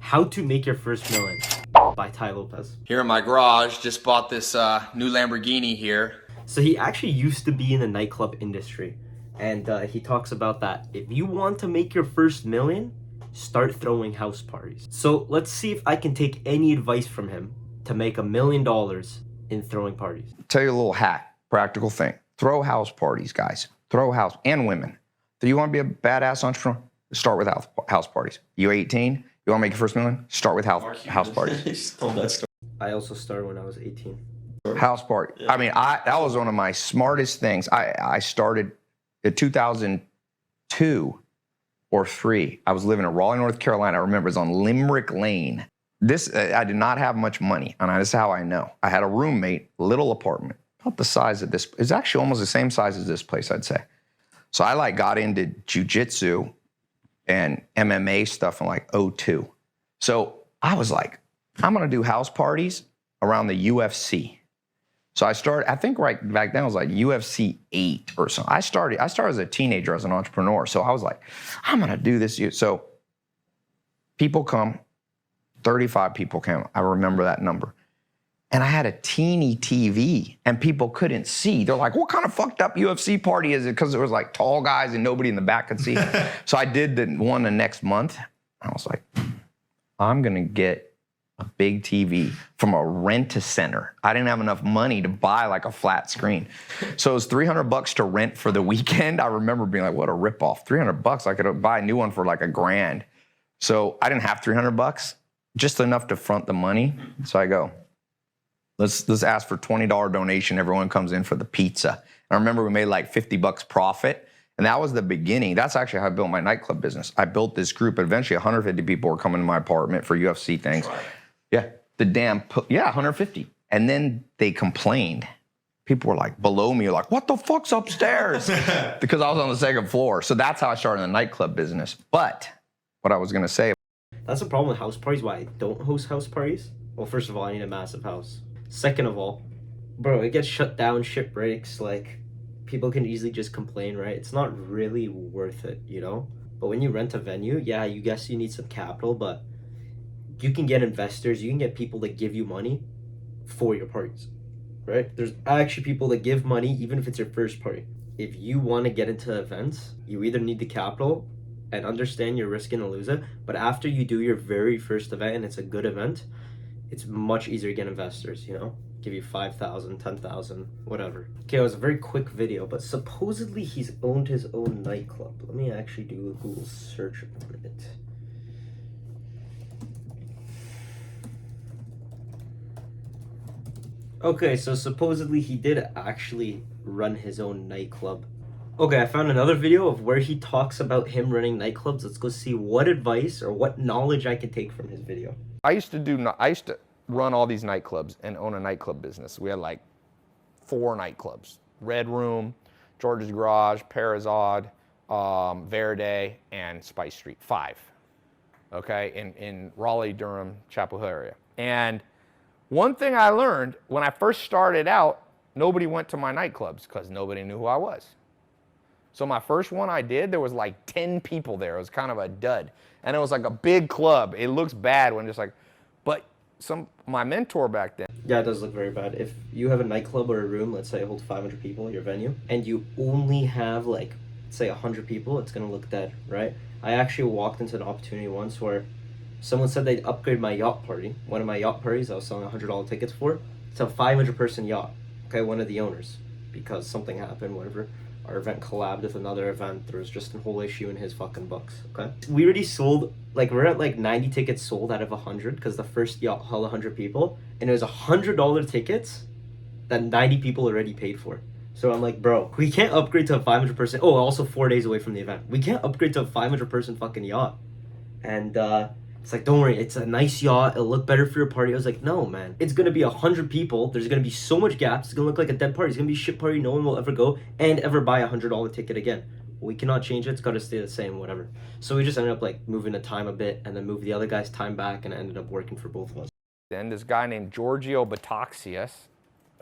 How to Make Your First Million by Tai Lopez. Here in my garage, just bought this new Lamborghini here. So he actually used to be in the nightclub industry, and he talks about that. If you want to make your first million, start throwing house parties. So let's see if I can take any advice from him to make $1 million in throwing parties. Tell you a little hack, practical thing. Throw house parties, guys. Throw house, and women. Do you want to be a badass entrepreneur? Start with house parties. You 18? You want to make your first million? Start with house parties. I also started when I was 18. House party. Yeah. I mean, that was one of my smartest things. I started in 2002 or 3. I was living in Raleigh, North Carolina. I remember it was on Limerick Lane. I did not have much money, and this is how I know. I had a roommate, little apartment, about the size of this. It's actually almost the same size as this place, I'd say. So I got into jiu-jitsu and MMA stuff in like 2002. So I was like, I'm gonna do house parties around the UFC. So I think right back then it was like UFC 8 or something. I started as a teenager as an entrepreneur. So I was like, I'm gonna do this. So people come, 35 people came. I remember that number. And I had a teeny TV and people couldn't see. They're like, what kind of fucked up UFC party is it? Because there was like tall guys and nobody in the back could see. So I did the one the next month. I was like, I'm gonna get a big TV from a rent-a-center. I didn't have enough money to buy like a flat screen. So it was $300 to rent for the weekend. I remember being like, what a ripoff. $300, I could buy a new one for like $1,000. So I didn't have $300, just enough to front the money. So I go, let's ask for $20 donation. Everyone comes in for the pizza. And I remember we made like $50 profit. And that was the beginning. That's actually how I built my nightclub business. I built this group, but eventually 150 people were coming to my apartment for UFC things. Right. Yeah, 150. And then they complained. People were like below me, like, what the fuck's upstairs? Because I was on the second floor. So that's how I started the nightclub business. But what I was gonna say. That's the problem with house parties, why I don't host house parties. Well, first of all, I need a massive house. Second of all, bro, it gets shut down, shit breaks, like, people can easily just complain, right? It's not really worth it, you know? But when you rent a venue, yeah, you guess you need some capital, but you can get investors, you can get people that give you money for your parties, right? There's actually people that give money even if it's your first party. If you want to get into events, you either need the capital and understand you're risking to lose it, but after you do your very first event and it's a good event, it's much easier to get investors, you know? Give you 5,000, 10,000, whatever. Okay, it was a very quick video, but supposedly he's owned his own nightclub. Let me actually do a Google search on it. Okay, so supposedly he did actually run his own nightclub. Okay, I found another video of where he talks about him running nightclubs. Let's go see what advice or what knowledge I can take from his video. I used to run all these nightclubs and own a nightclub business. We had like 4 nightclubs: Red Room, George's Garage, Parazod, Verde, and Spice Street. 5, okay, in Raleigh, Durham, Chapel Hill area. And one thing I learned when I first started out, nobody went to my nightclubs because nobody knew who I was. So my first one I did, there was like 10 people there. It was kind of a dud. And it was like a big club. It looks bad when just like, but my mentor back then. Yeah, it does look very bad. If you have a nightclub or a room, let's say it holds 500 people at your venue, and you only have like, say 100 people, it's gonna look dead, right? I actually walked into an opportunity once where someone said they'd upgrade my yacht party. One of my yacht parties I was selling $100 tickets for. It's a 500-person yacht, okay, one of the owners, because something happened, whatever. Our event collabed with another event. There was just a whole issue in his fucking books, okay? We already sold, like, we're at like 90 tickets sold out of 100 because the first yacht held 100 people, and it was $100 tickets that 90 people already paid for. So I'm like, bro, we can't upgrade to a 500-person, oh, also 4 days away from the event. We can't upgrade to a 500-person fucking yacht. And it's like, don't worry, it's a nice yacht, it'll look better for your party. I was like, no, man, it's gonna be 100 people, there's gonna be so much gaps, it's gonna look like a dead party, it's gonna be a shit party, no one will ever go and ever buy a $100 ticket again. We cannot change it, it's gotta stay the same, whatever. So we just ended up like moving the time a bit and then moved the other guy's time back, and it ended up working for both of us. Then this guy named Giorgio Bataxias,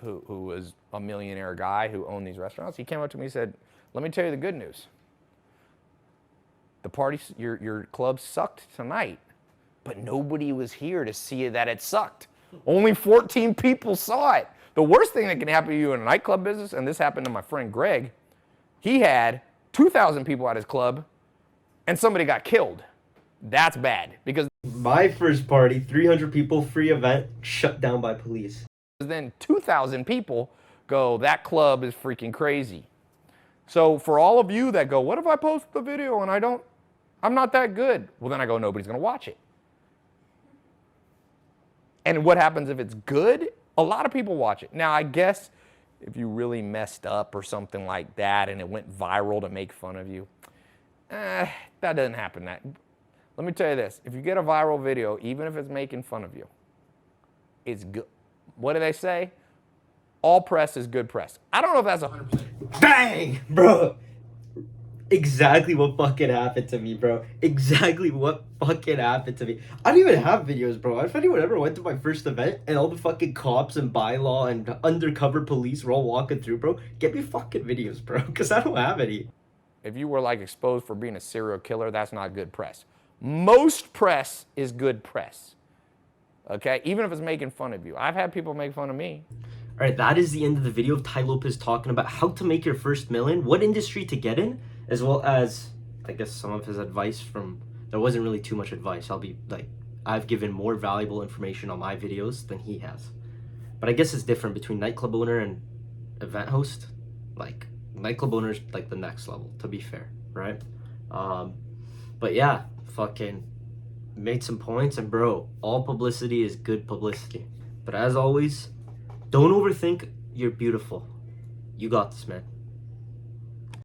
who was a millionaire guy who owned these restaurants, he came up to me and said, let me tell you the good news. The party, your club sucked tonight, but nobody was here to see that it sucked. Only 14 people saw it. The worst thing that can happen to you in a nightclub business, and this happened to my friend Greg, he had 2,000 people at his club, and somebody got killed. That's bad, because My first party, 300 people, free event, shut down by police. then 2,000 people go, that club is freaking crazy. So for all of you that go, what if I post the video and I'm not that good? Well, then I go, nobody's going to watch it. And what happens if it's good? A lot of people watch it. Now, I guess if you really messed up or something like that and it went viral to make fun of you, that doesn't happen. Let me tell you this. If you get a viral video, even if it's making fun of you, it's good. What do they say? All press is good press. I don't know if that's 100%. Bang! Bro. Exactly what fucking happened to me, bro. Exactly what fucking happened to me. I don't even have videos, bro. If anyone ever went to my first event and all the fucking cops and bylaw and undercover police were all walking through, bro, get me fucking videos, bro, because I don't have any. If you were like exposed for being a serial killer, that's not good press. Most press is good press. Okay? Even if it's making fun of you. I've had people make fun of me. All right, that is the end of the video of Tai Lopez talking about how to make your first million, what industry to get in, as well as, I guess, some of his advice from, there wasn't really too much advice. I've given more valuable information on my videos than he has. But I guess it's different between nightclub owner and event host. Like, nightclub owner's like the next level, to be fair, right? But yeah, fucking made some points, and bro, all publicity is good publicity. But as always, don't overthink, you're beautiful. You got this, man.